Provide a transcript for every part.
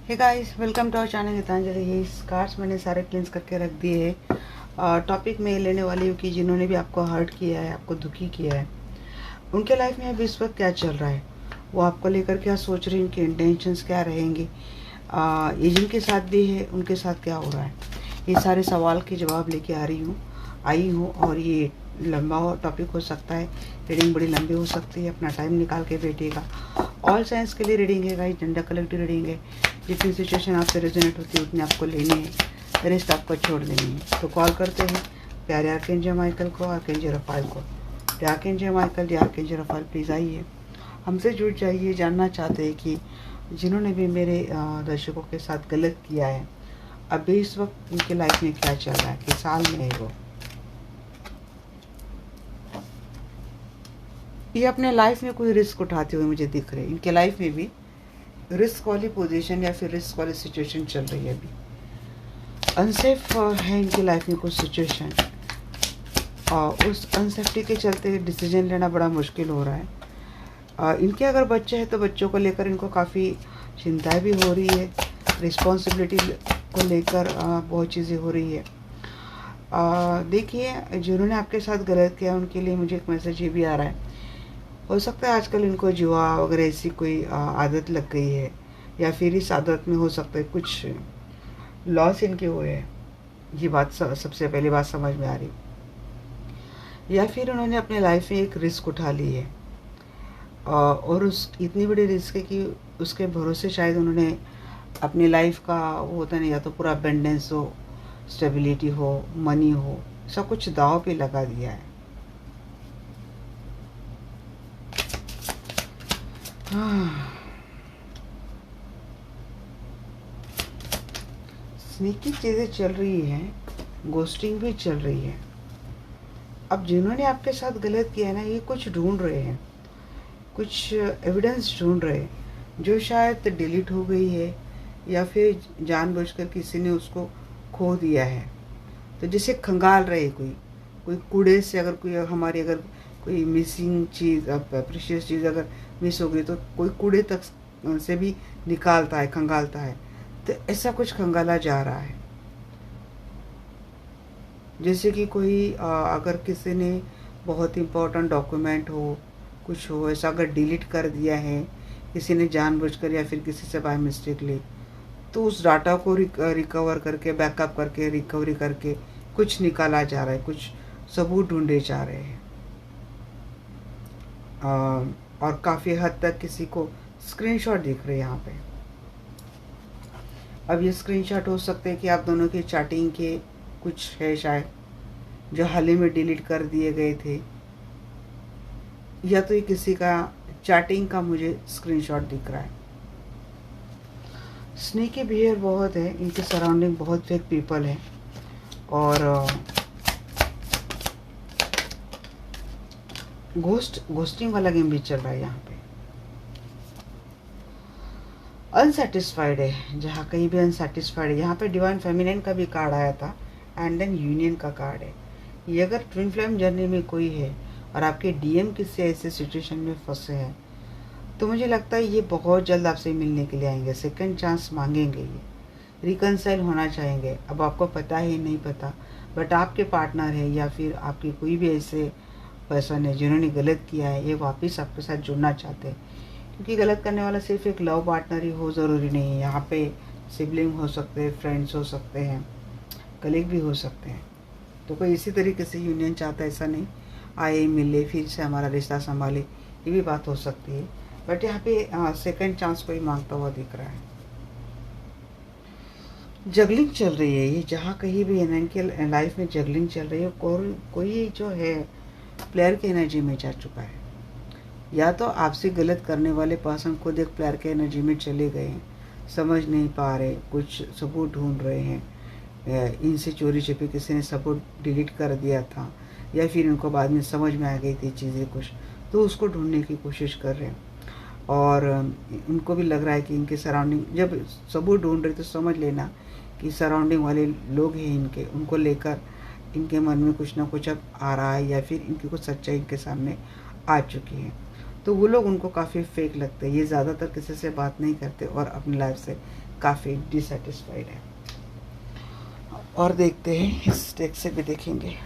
Hey guys, welcome to our channel Geetanjali. ये cards मैंने सारे क्लींस करके रख दिए हैं। टॉपिक में लेने वाली हूँ कि जिन्होंने भी आपको हर्ट किया है, आपको दुखी किया है, उनके लाइफ में अभी इस वक्त क्या चल रहा है, वो आपको लेकर क्या सोच रही है, उनके इंटेंशंस क्या रहेंगे, ये जिनके साथ भी है उनके साथ क्या हो रहा है। ये सारे सवाल के जवाब लेके आई हूँ और ये लंबा टॉपिक हो सकता है, रीडिंग बड़ी लंबी हो सकती है। अपना टाइम निकाल के बैठिएगा। ऑल साइंस के लिए रीडिंग है गाइस, जेंडर कलेक्टिव रीडिंग है। जितनी सिचुएशन आपसे रेजोनेट होती है उतनी आपको लेनी है, रेस्ट आपको छोड़ देनी है। तो कॉल करते हैं प्यारे आर्कएंजल माइकल को, आर्कएंजल रफाएल को। Archangel Michael, archangel Rafale, please आइए, हमसे जुड़ जाइए। जानना चाहते हैं कि जिन्होंने भी मेरे दर्शकों के साथ गलत किया है, अभी इस वक्त उनके लाइफ में क्या चल रहा है, किस साल में है वो, ये अपने लाइफ में कोई रिस्क उठाते हुए मुझे दिख रहे हैं। इनके लाइफ में भी रिस्क वाली पोजीशन या फिर रिस्क वाली सिचुएशन चल रही है। अभी अनसेफ है इनकी लाइफ में कुछ सिचुएशन, और उस अनसेफ्टी के चलते डिसीजन लेना बड़ा मुश्किल हो रहा है। इनके अगर बच्चे हैं तो बच्चों को लेकर इनको काफ़ी चिंताएं भी हो रही है, रिस्पॉन्सिबिलिटी को लेकर बहुत चीज़ें हो रही है। देखिए, जिन्होंने आपके साथ गलत किया उनके लिए मुझे एक मैसेज ये भी आ रहा है, हो सकता है आजकल इनको जुआ वगैरह ऐसी कोई आदत लग गई है, या फिर इस आदत में हो सकता है कुछ लॉस इनके हुए हैं। ये बात सबसे पहली बात समझ में आ रही। या फिर उन्होंने अपने लाइफ में एक रिस्क उठा ली है, और उस इतनी बड़ी रिस्क है कि उसके भरोसे शायद उन्होंने अपनी लाइफ का वो होता नहीं, या तो पूरा अबेंडेंस हो, स्टेबिलिटी हो, मनी हो, सब कुछ दाव पे लगा दिया है। स्नीकी चीज़ें चल रही हैं, गोस्टिंग भी चल रही है। अब जिन्होंने आपके साथ गलत किया है ना, ये कुछ ढूंढ रहे हैं, कुछ एविडेंस ढूंढ रहे हैं, जो शायद डिलीट हो गई है, या फिर जानबूझकर किसी ने उसको खो दिया है। तो जैसे खंगाल रहे कोई कोई कूड़े से, अगर कोई हमारी अगर कोई मिसिंग चीज़, प्रीशियस चीज़ अगर मिस हो गई तो कोई कूड़े तक से भी निकालता है, खंगालता है। तो ऐसा कुछ खंगाला जा रहा है। जैसे कि कोई अगर किसी ने बहुत इम्पोर्टेंट डॉक्यूमेंट हो, कुछ हो ऐसा अगर डिलीट कर दिया है किसी ने जानबूझकर या फिर किसी से बाय मिस्टेकली, तो उस डाटा को रिकवर करके, बैकअप करके, रिकवरी करके कुछ निकाला जा रहा है, कुछ सबूत ढूंढे जा रहे हैं। और काफ़ी हद तक किसी को स्क्रीनशॉट दिख रहे हैं यहाँ पे। अब ये स्क्रीनशॉट हो सकते हैं कि आप दोनों की चैटिंग के कुछ है शायद, जो हाल ही में डिलीट कर दिए गए थे, या तो ये किसी का चैटिंग का मुझे स्क्रीनशॉट दिख रहा है। स्नेकी बिहेवियर बहुत है, इनके सराउंडिंग बहुत फेक पीपल है, और घोस्टिंग वाला गेम भी चल रहा है यहाँ पे। अनसेटिस्फाइड है, जहाँ कहीं भी अनसेटिस्फाइड है। यहाँ पे डिवाइन फेमिनिन का भी कार्ड आया था, एंड देन यूनियन का कार्ड है। ये अगर ट्विन फ्लेम जर्नी में कोई है और आपके डीएम किसी ऐसे सिचुएशन में फंसे हैं, तो मुझे लगता है ये बहुत जल्द आपसे मिलने के लिए आएंगे, सेकंड चांस मांगेंगे, ये रिकनसाइल होना चाहेंगे। अब आपको पता है नहीं पता, बट आपके पार्टनर है या फिर आपके कोई भी ऐसे पर्सन है जिन्होंने गलत किया है, ये वापस आपके साथ जुड़ना चाहते हैं। क्योंकि गलत करने वाला सिर्फ एक लव पार्टनर ही हो ज़रूरी नहीं है। यहाँ पे सिबलिंग हो सकते हैं, फ्रेंड्स हो सकते हैं, कलीग भी हो सकते हैं। तो कोई इसी तरीके से यूनियन चाहता है, ऐसा नहीं आए मिले फिर से हमारा रिश्ता संभाले, ये भी बात हो सकती है। बट यहाँ पे सेकंड चांस कोई मांगता हुआ दिख रहा है। जगलिंग चल रही है, ये जहाँ कहीं भी इनके लाइफ में जगलिंग चल रही है। कोई जो है प्लेयर की एनर्जी में जा चुका है, या तो आपसे गलत करने वाले पर्सन खुद एक प्लेयर के एनर्जी में चले गए हैं, समझ नहीं पा रहे, कुछ सबूत ढूंढ रहे हैं। इनसे चोरी छिपे किसी ने सबूत डिलीट कर दिया था, या फिर इनको बाद में समझ में आ गई थी चीज़ें कुछ, तो उसको ढूंढने की कोशिश कर रहे हैं। और उनको भी लग रहा है कि इनके सराउंडिंग, जब सबूत ढूंढ रहे तो समझ लेना कि सराउंडिंग वाले लोग हैं इनके, उनको लेकर इनके मन में कुछ ना कुछ अब आ रहा है, या फिर इनकी कुछ सच्चाई इनके सामने आ चुकी है। तो वो लोग उनको काफ़ी फेक लगते हैं। ये ज़्यादातर किसी से बात नहीं करते और अपनी लाइफ से काफ़ी डिससेटिस्फाइड है। और देखते हैं, इस डेक से भी देखेंगे।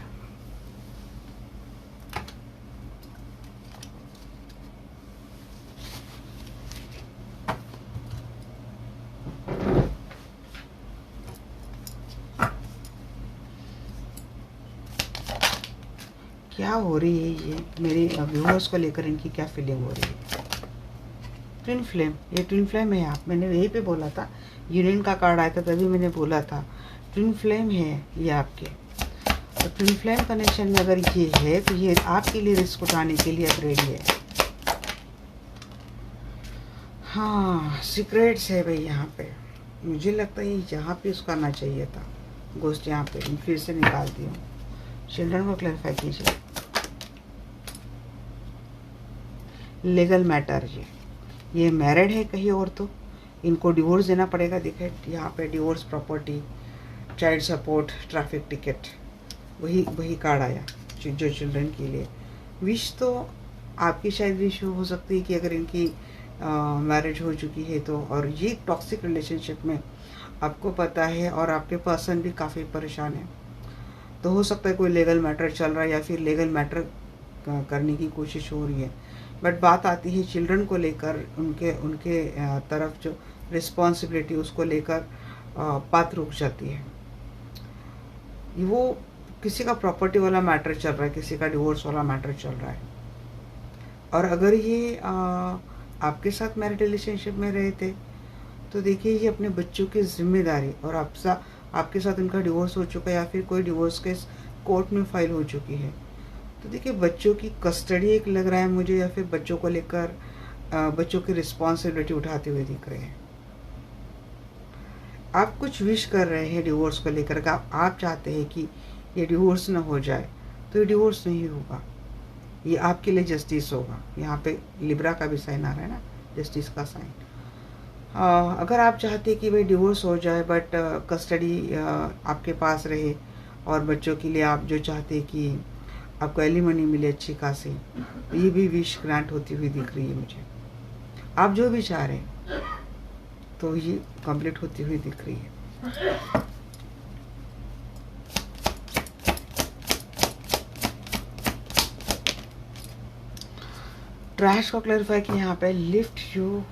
क्या हो रही है ये मेरे व्यूअर्स को लेकर, इनकी क्या फीलिंग हो रही है। ट्विन फ्लेम, ये ट्विन फ्लेम है। आप, मैंने यही पे बोला था, यूनियन का कार्ड आया था तभी मैंने बोला था ट्विन फ्लेम है ये आपके। तो ट्विन फ्लेम कनेक्शन में अगर ये है तो ये आपके लिए रिस्क उठाने के लिए अब रेडी है। हाँ, सीक्रेट्स है भाई यहाँ पे। मुझे लगता है यहाँ पे उसका आना चाहिए था गोस्ट, यहाँ पे फिर से निकाल दी हूँ। चिल्ड्रन को क्लैरिफाई कीजिए। लीगल मैटर, ये मैरिड है कहीं और, तो इनको डिवोर्स देना पड़ेगा। दिखे यहाँ पे divorce, property, child support, traffic ticket, वही कार्ड आया जो चिल्ड्रन के लिए। विश तो आपकी शायद विश हो सकती है कि अगर इनकी मैरिज हो चुकी है तो, और ये टॉक्सिक रिलेशनशिप में आपको पता है और आपके पर्सन भी काफ़ी परेशान है, तो हो सकता है कोई लीगल मैटर चल रहा है या फिर लीगल मैटर करने की कोशिश हो रही है। बट बात आती है चिल्ड्रन को लेकर, उनके तरफ जो रिस्पॉन्सिबिलिटी उसको लेकर बात रुक जाती है। वो किसी का प्रॉपर्टी वाला मैटर चल रहा है, किसी का डिवोर्स वाला मैटर चल रहा है। और अगर ये आपके साथ मैरिड रिलेशनशिप में रहे थे तो देखिए ये अपने बच्चों की जिम्मेदारी, और आपके साथ उनका डिवोर्स हो चुका है या फिर कोई डिवोर्स केस कोर्ट में फाइल हो चुकी है, तो देखिए बच्चों की कस्टडी एक लग रहा है मुझे, या फिर बच्चों को लेकर बच्चों की रिस्पॉन्सिबिलिटी उठाते हुए दिख रहे हैं। आप कुछ विश कर रहे हैं डिवोर्स को लेकर, आप चाहते हैं कि ये डिवोर्स ना हो जाए, तो ये डिवोर्स नहीं होगा, ये आपके लिए जस्टिस होगा। यहाँ पे लिब्रा का भी साइन आ रहा है ना, जस्टिस का साइन। अगर आप चाहते हैं कि भाई डिवोर्स हो जाए बट कस्टडी आपके पास रहे, और बच्चों के लिए आप जो चाहते हैं कि आपको एलिमनी मिले अच्छी खासी, ये भी विश ग्रांट होती हुई दिख रही है मुझे। आप जो भी चाह रहे हैं तो ये कंप्लीट होती हुई दिख रही है। ट्रैश को क्लैरिफाई कि यहाँ पे लिफ्ट यू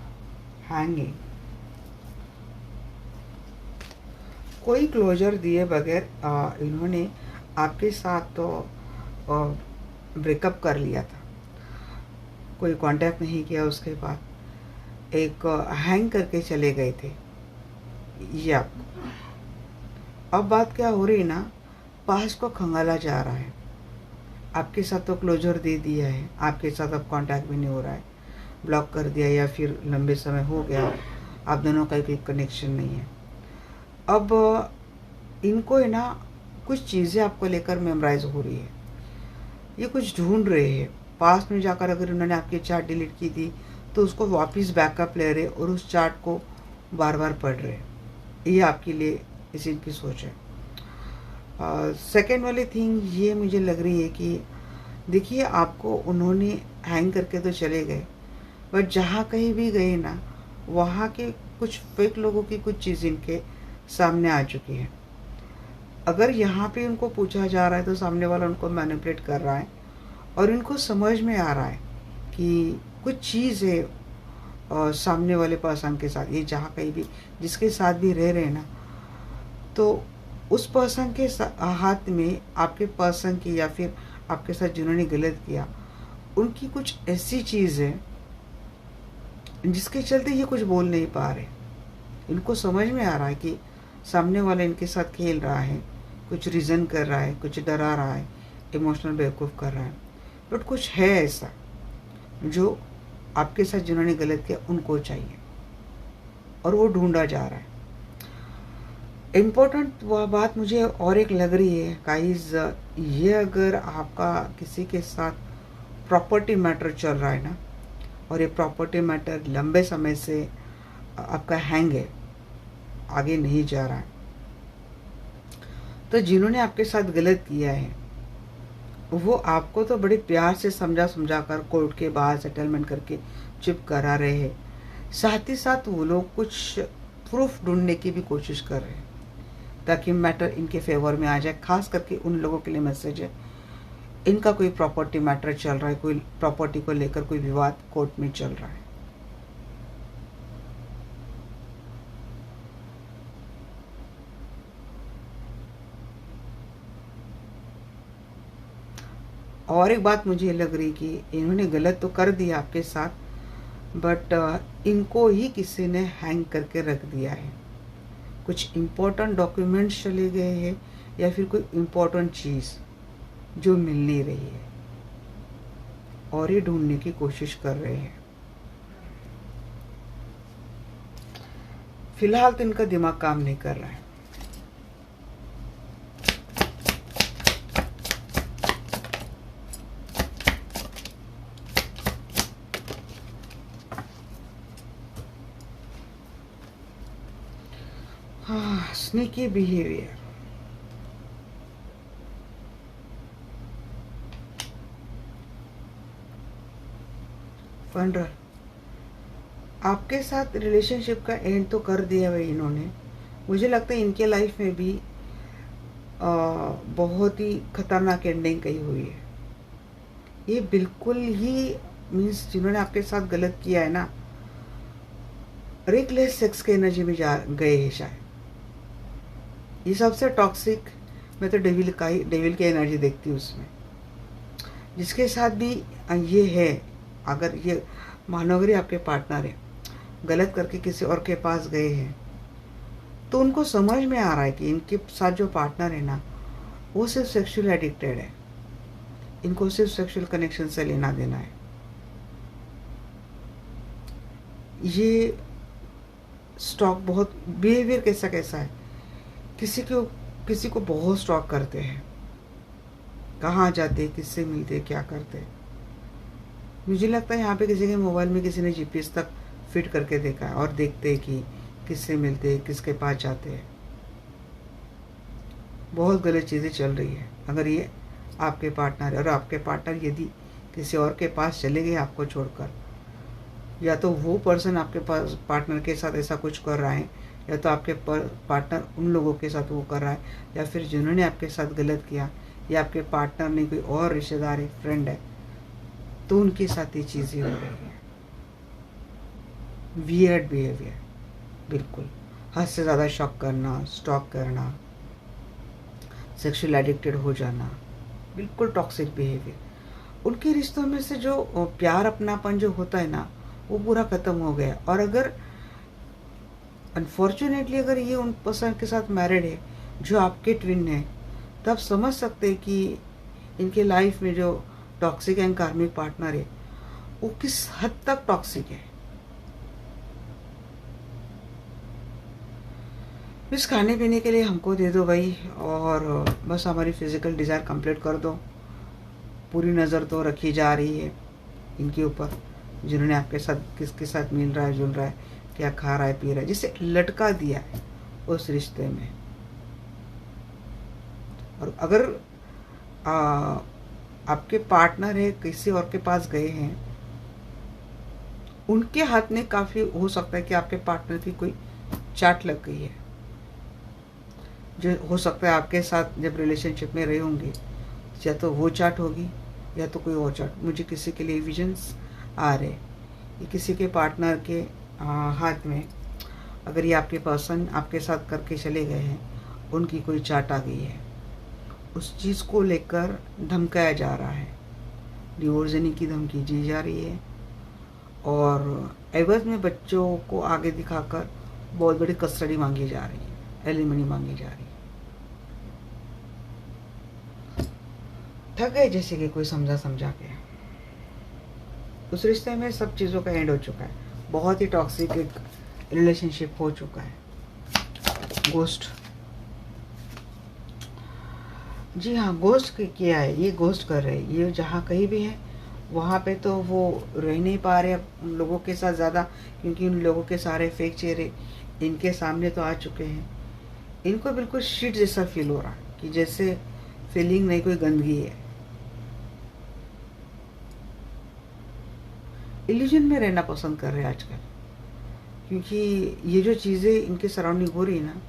हैंगिंग, कोई क्लोजर दिए बगैर इन्होंने आपके साथ तो ब्रेकअप कर लिया था, कोई कांटेक्ट नहीं किया, उसके बाद एक हैंग करके चले गए थे ये आपको। अब बात क्या हो रही ना, पास को खंगाला जा रहा है। आपके साथ तो क्लोजर दे दिया है, आपके साथ अब कांटेक्ट भी नहीं हो रहा है, ब्लॉक कर दिया या फिर लंबे समय हो गया, आप दोनों का कोई कनेक्शन नहीं है। अब इनको है ना कुछ चीज़ें आपको लेकर मेमोराइज हो रही है, ये कुछ ढूंढ रहे हैं। पास्ट में जाकर अगर उन्होंने आपकी चैट डिलीट की थी तो उसको वापस बैकअप ले रहे और उस चैट को बार बार पढ़ रहे। ये आपके लिए इसी की सोच है। सेकेंड वाली थिंग ये मुझे लग रही है कि देखिए आपको उन्होंने हैंग करके तो चले गए, बट जहाँ कहीं भी गए ना, वहाँ के कुछ फेक लोगों की कुछ चीज़ इनके सामने आ चुकी है। अगर यहाँ पे उनको पूछा जा रहा है तो सामने वाला उनको मैनिपुलेट कर रहा है, और इनको समझ में आ रहा है कि कुछ चीज़ है सामने वाले पर्सन के साथ। ये जहाँ कहीं भी जिसके साथ भी रह रहे हैं ना, तो उस पर्सन के हाथ में आपके पर्सन की या फिर आपके साथ जिन्होंने गलत किया उनकी कुछ ऐसी चीज़ है जिसके चलते ये कुछ बोल नहीं पा रहे। इनको समझ में आ रहा है कि सामने वाला इनके साथ खेल रहा है, कुछ रीज़न कर रहा है, कुछ डरा रहा है, इमोशनल बेवकूफ़ कर रहा है, बट कुछ है ऐसा जो आपके साथ जिन्होंने गलत किया उनको चाहिए, और वो ढूंढा जा रहा है। इम्पोर्टेंट वह बात मुझे और एक लग रही है गाइस, ये अगर आपका किसी के साथ प्रॉपर्टी मैटर चल रहा है ना, और ये प्रॉपर्टी मैटर लंबे समय से आपका हैंग है, आगे नहीं जा रहा है, तो जिन्होंने आपके साथ गलत किया है वो आपको तो बड़े प्यार से समझा समझा कर कोर्ट के बाहर सेटलमेंट करके चुप करा रहे हैं, साथ ही साथ वो लोग कुछ प्रूफ ढूंढने की भी कोशिश कर रहे हैं ताकि मैटर इनके फेवर में आ जाए। खास करके उन लोगों के लिए मैसेज है, इनका कोई प्रॉपर्टी मैटर चल रहा है, कोई प्रॉपर्टी को लेकर कोई विवाद कोर्ट में चल रहा है। और एक बात मुझे लग रही कि इन्होंने गलत तो कर दिया आपके साथ, बट इनको ही किसी ने हैंग करके रख दिया है। कुछ इम्पोर्टेंट डॉक्यूमेंट्स चले गए हैं या फिर कोई इम्पोर्टेंट चीज़ जो मिल नहीं रही है और ये ढूंढने की कोशिश कर रहे हैं। फिलहाल तो इनका दिमाग काम नहीं कर रहा है। हाँ, स्नीकी बिहेवियर। फंडर, आपके साथ रिलेशनशिप का एंड तो कर दिया है इन्होंने। मुझे लगता है इनके लाइफ में भी बहुत ही खतरनाक एंडिंग कही हुई है। ये बिल्कुल ही मीन्स जिन्होंने आपके साथ गलत किया है ना, रेकलेस सेक्स के एनर्जी में जा गए हैं शायद। ये सबसे टॉक्सिक, मैं तो डेविल की एनर्जी देखती हूँ उसमें। जिसके साथ भी ये है, अगर ये मानो अगर ये आपके पार्टनर है, गलत करके किसी और के पास गए हैं, तो उनको समझ में आ रहा है कि इनके साथ जो पार्टनर है ना, वो सिर्फ सेक्सुअल एडिक्टेड है, इनको सिर्फ सेक्सुअल कनेक्शन से लेना देना है। ये स्टॉक बहुत, बिहेवियर कैसा कैसा है, किसी को बहुत स्टॉक करते हैं, कहाँ जाते, किससे मिलते, क्या करते। मुझे लगता है यहाँ पे किसी के मोबाइल में किसी ने जीपीएस तक फिट करके देखा है और देखते हैं कि किससे मिलते, किसके पास जाते हैं। बहुत गलत चीज़ें चल रही है अगर ये आपके पार्टनर है। और आपके पार्टनर यदि किसी और के पास चले गए आपको छोड़कर, या तो वो पर्सन आपके पास पार्टनर के साथ ऐसा कुछ कर रहा है, या तो आपके पार्टनर उन लोगों के साथ वो कर रहा है, या फिर जिन्होंने आपके साथ गलत किया, या आपके पार्टनर ने कोई और रिश्तेदार है, फ्रेंड है, तो उनके साथ ये चीज़ें हो रही है। वियर्ड बिहेवियर, बिल्कुल हद से ज़्यादा शॉक करना, स्टॉक करना, सेक्सुअल एडिक्टेड हो जाना, बिल्कुल टॉक्सिक बिहेवियर। उनके रिश्तों में से जो प्यार अपनापन जो होता है ना, वो पूरा ख़त्म हो गया। और अगर अनफॉर्चुनेटली अगर ये उन पर्सन के साथ मैरिड है जो आपके ट्विन है, तब समझ सकते हैं कि इनके लाइफ में जो टॉक्सिक एंड कार्मिक पार्टनर है वो किस हद तक टॉक्सिक है। बस खाने पीने के लिए हमको दे दो भाई, और बस हमारी फिजिकल डिज़ायर कंप्लीट कर दो। पूरी नज़र तो रखी जा रही है इनके ऊपर, जिन्होंने आपके साथ किसके साथ मिल रहा है, जुल रहा है, क्या खा रहा है, पी रहा है, जिसे लटका दिया है उस रिश्ते में। और अगर आपके पार्टनर है किसी और के पास गए हैं, उनके हाथ में काफ़ी हो सकता है कि आपके पार्टनर की कोई चाट लग गई है, जो हो सकता है आपके साथ जब रिलेशनशिप में रहे होंगे, या तो वो चाट होगी या तो कोई और चाट। मुझे किसी के लिए विजन्स आ रहे, ये किसी के पार्टनर के हाथ में, अगर ये आपके पर्सन आपके साथ करके चले गए हैं, उनकी कोई चाट आ गई है, उस चीज़ को लेकर धमकाया जा रहा है, डिवोर्स देने की धमकी दी जा रही है, और एवज में बच्चों को आगे दिखाकर बहुत बड़ी कस्टडी मांगी जा रही है, एलिमनी मांगी जा रही है। थक गए जैसे कि कोई समझा के। उस रिश्ते में सब चीज़ों का एंड हो चुका है, बहुत ही टॉक्सिक एक रिलेशनशिप हो चुका है। गोस्ट, जी हाँ, गोस्ट किया है, ये गोस्ट कर रहे हैं। ये जहाँ कहीं भी है वहाँ पे तो वो रह नहीं पा रहे उन लोगों के साथ ज़्यादा, क्योंकि उन लोगों के सारे फेक चेहरे इनके सामने तो आ चुके हैं। इनको बिल्कुल शीट जैसा फील हो रहा है कि जैसे फीलिंग नहीं, कोई गंदगी है। इल्यूजन में रहना पसंद कर रहे हैं आजकल, क्योंकि ये जो चीज़ें इनके सराउंडिंग हो रही है ना,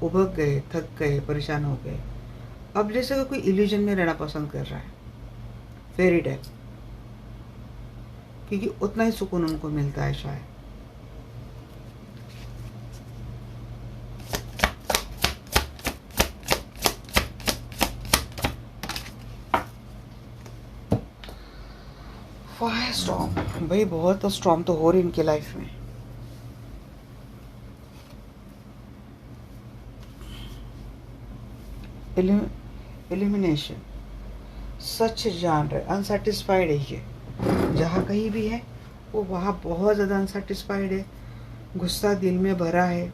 उबक गए, थक गए, परेशान हो गए। अब जैसे कोई इल्यूजन में रहना पसंद कर रहा है, फेरी टेल, क्योंकि उतना ही सुकून उनको मिलता है शायद। फायर स्टॉर्म, भाई बहुत तो स्टॉर्म तो हो रही इनकी लाइफ में। एलिमिनेशन, सच जान रहे, अनसेटिस्फाइड है ये, जहाँ कहीं भी है वो वहाँ बहुत ज़्यादा अनसेटिस्फाइड है, गुस्सा दिल में भरा है,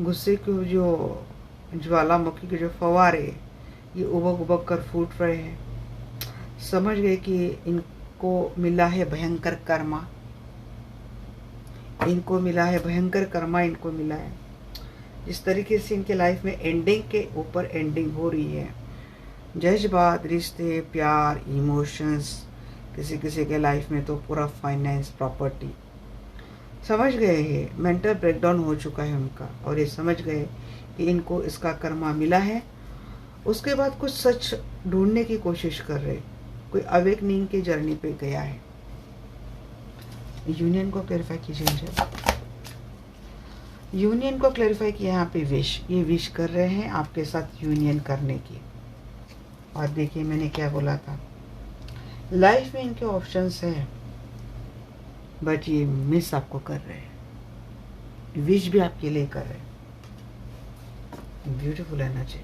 गुस्से के जो ज्वालामुखी के जो फव्वारे ये उबक उबक कर फूट रहे हैं। समझ गए कि इनको मिला है भयंकर कर्मा, इनको मिला है भयंकर कर्मा, इनको मिला है। जिस तरीके से इनके लाइफ में एंडिंग के ऊपर एंडिंग हो रही है, जज्बात, रिश्ते, प्यार, इमोशंस, किसी किसी के लाइफ में तो पूरा फाइनेंस, प्रॉपर्टी, समझ गए हैं मेंटल ब्रेकडाउन हो चुका है उनका, और ये समझ गए कि इनको इसका कर्मा मिला है। उसके बाद कुछ सच ढूंढने की कोशिश कर रहे, कोई अवेकनिंग की जर्नी पे गया है। यूनियन को क्लैरिफाई कीजिए, यूनियन को क्लैरिफाई किया यहाँ पे विश, ये विश कर रहे हैं आपके साथ यूनियन करने की। और देखिए मैंने क्या बोला था, लाइफ में इनके ऑप्शंस हैं, बट ये मिस आपको कर रहे हैं, विश भी आपके लिए कर रहे हैं। Beautiful energy.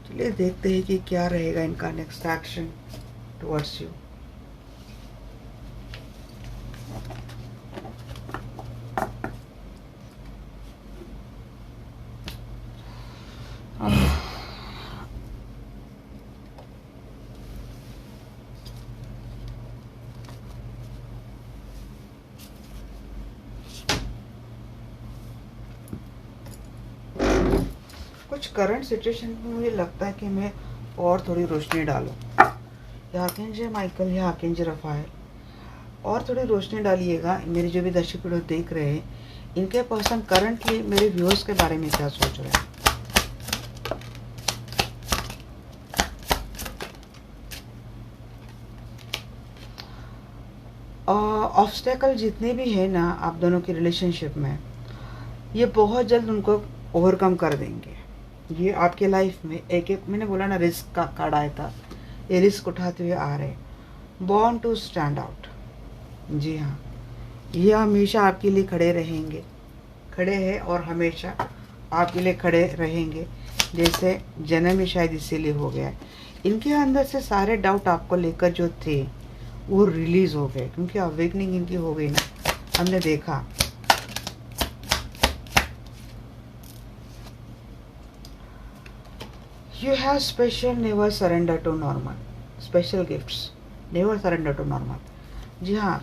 चलिए देखते हैं कि क्या रहेगा इनका नेक्स्ट एक्शन टुवर्ड्स यू। कुछ करंट सिचुएशन में मुझे लगता है कि मैं और थोड़ी रोशनी डालूं, या आर्कएंजल माइकल या आर्कएंजल रफाएल, और थोड़ी रोशनी डालिएगा। मेरे जो भी दर्शक वीडियो देख रहे हैं, इनके पर्सन करंटली मेरे व्यूअर्स के बारे में क्या सोच रहे हैं। ऑब्स्टेकल जितने भी है ना आप दोनों की रिलेशनशिप में, ये बहुत जल्द उनको ओवरकम कर देंगे। ये आपके लाइफ में एक एक, मैंने बोला ना रिस्क का कार्ड आया था, ये रिस्क उठाते हुए आ रहे, बॉर्न टू स्टैंड आउट। जी हाँ, ये हमेशा आपके लिए खड़े रहेंगे, खड़े हैं और हमेशा आपके लिए खड़े रहेंगे। जैसे जन्म ही शायद इसीलिए हो गया है, इनके अंदर से सारे डाउट आपको लेकर जो थे वो रिलीज हो गए, क्योंकि अवेकनिंग इनकी हो गई ना, हमने देखा। You have special, never surrender to normal. Special gifts, never surrender to normal. जी हाँ,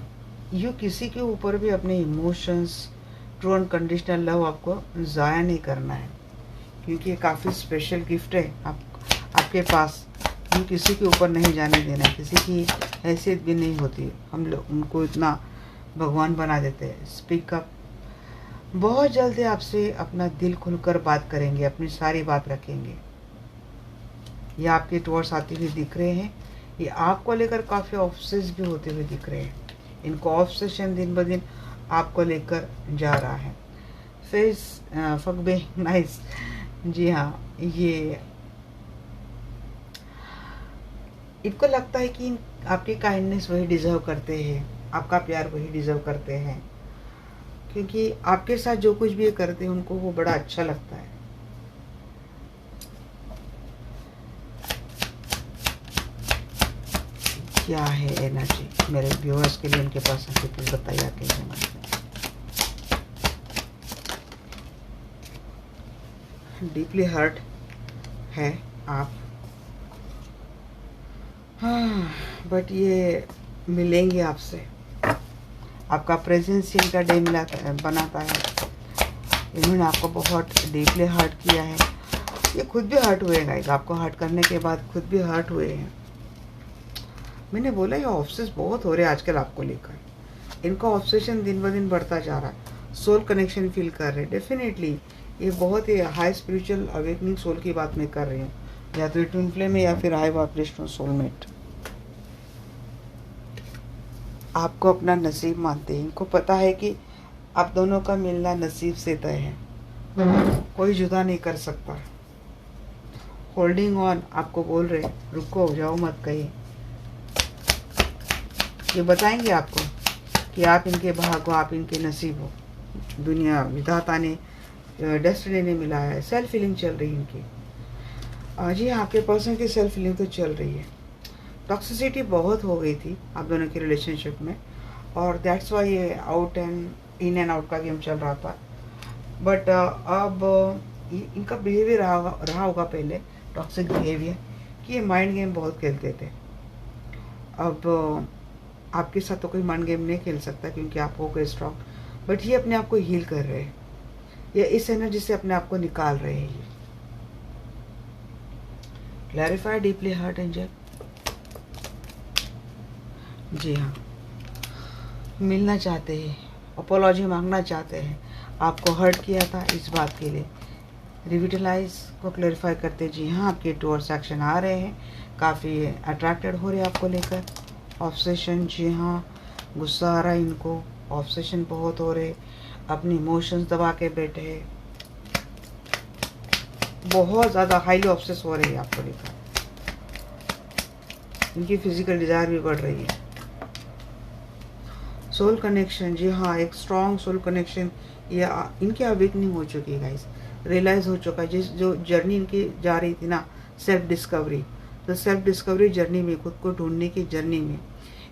यू किसी के ऊपर भी अपने इमोशंस, ट्रू अनकंडीशनल लव आपको ज़ाया नहीं करना है, क्योंकि ये काफ़ी स्पेशल गिफ्ट है आपके पास। यू किसी के ऊपर नहीं जाने देना है, किसी की हैसियत भी नहीं होती, हम लोग उनको इतना भगवान बना देते हैं। स्पीक अप, बहुत जल्दी आपसे अपना दिल खुलकर बात करेंगे, अपनी सारी बात रखेंगे। ये आपके टुवर्ड्स आते हुए दिख रहे हैं, ये आपको लेकर काफ़ी ऑब्सेस भी होते हुए दिख रहे हैं। इनको ऑब्सेशन दिन ब दिन आपको लेकर जा रहा है। Face फकबे nice. जी हाँ, ये इनको लगता है कि आपकी काइंडनेस वही डिज़र्व करते हैं, आपका प्यार वही डिज़र्व करते हैं, क्योंकि आपके साथ जो कुछ भी ये करते हैं उनको वो बड़ा अच्छा लगता है। क्या है एनर्जी मेरे व्यूअर्स के लिए, उनके पास प्लीज बताइए कैसे मन डीपली हर्ट है आप, हाँ, बट ये मिलेंगे आपसे। आपका प्रेजेंस इनका डे मिला बनाता है। इन्होंने आपको बहुत डीपली हर्ट किया है, ये खुद भी हर्ट हुए गाइस, आपको हर्ट करने के बाद खुद भी हर्ट हुए हैं। मैंने बोला ये ऑब्सेस बहुत हो रहे हैं आजकल आपको लेकर, इनका ऑब्सेशन दिन ब दिन बढ़ता जा रहा है। सोल कनेक्शन फील कर रहे हैं, डेफिनेटली ये बहुत ही हाई स्पिरिचुअल अवेकनिंग सोल की बात मैं कर रही हूँ, या तो ट्विन फ्लेम में या फिर हाई वाइब्रेशनल सोलमेट। आपको अपना नसीब मानते हैं, इनको पता है कि आप दोनों का मिलना नसीब से तय है, कोई जुदा नहीं कर सकता। होल्डिंग ऑन आपको बोल रहे, रुको जाओ मत कहीं। ये बताएंगे आपको कि आप इनके भाग हो, आप इनके नसीब हो, दुनिया विधाता ने डेस्टिनी ने मिला है। सेल्फ फीलिंग चल रही है इनकी। जी हाँ, आपके पर्सन की सेल्फ फीलिंग तो चल रही है। टॉक्सिसिटी बहुत हो गई थी आप दोनों की रिलेशनशिप में, और दैट्स वाई ये out and in and out का गेम चल रहा था। बट अब इनका बिहेवियर रहा होगा पहले टॉक्सिक बिहेवियर, कि ये माइंड गेम बहुत खेलते थे। अब आपके साथ तो कोई माइंड गेम नहीं खेल सकता क्योंकि आप हो गए स्ट्रॉन्ग, बट ये अपने आप को हील कर रहे हैं, ये इस एनर्जी से अपने आप को निकाल रहे हैं। ये क्लैरिफाई डीपली हार्ट एंजल। जी हाँ, मिलना चाहते हैं, अपोलॉजी मांगना चाहते हैं, आपको हर्ट किया था इस बात के लिए। रिविटलाइज को क्लैरिफाई करते, जी हाँ आपके टूवर्ड्स एक्शन आ रहे हैं, काफ़ी अट्रैक्टेड हो रहे हैं आपको लेकर। ऑब्सेशन, जी हाँ गुस्सा आ रहा है इनको, ऑब्सेशन बहुत हो रहे, अपनी इमोशंस दबा के बैठे हैं, बहुत ज़्यादा हाईली ऑब्सेस हो रही है आपको लेकर। इनकी फिजिकल डिजायर भी बढ़ रही है। सोल कनेक्शन, जी हाँ एक स्ट्रॉन्ग सोल कनेक्शन, ये इनकी अवेकनिंग हो चुकी है गाइस, रियलाइज हो चुका है। जिस जो जर्नी इनकी जा रही थी ना, सेल्फ डिस्कवरी, तो सेल्फ डिस्कवरी जर्नी में, खुद को ढूंढने की जर्नी में